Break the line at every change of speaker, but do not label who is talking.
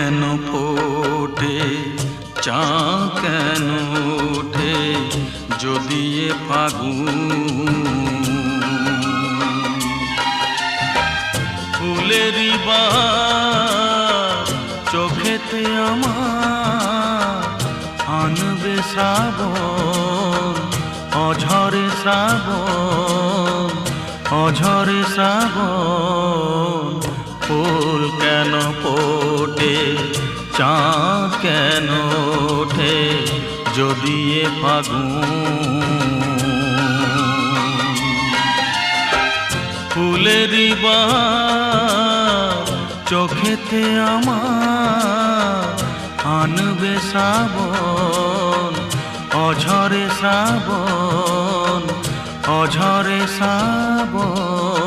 কেন ফোটে চাঁদ কেন ওঠে যদি এ ফাগুন ফুলেরই বাহার চোখেতে আমার আনবে শ্রাবণ অঝরে শ্রাবণ অঝরে শ্রাবণ ফুল কেন ফোটে চাঁদ কেন ওঠে যদি এ ফাগুন ফুলেরই বাহার চোখেতে আমার আনবে শ্রাবণ অঝরে শ্রাবণ অঝরে শ্রাবণ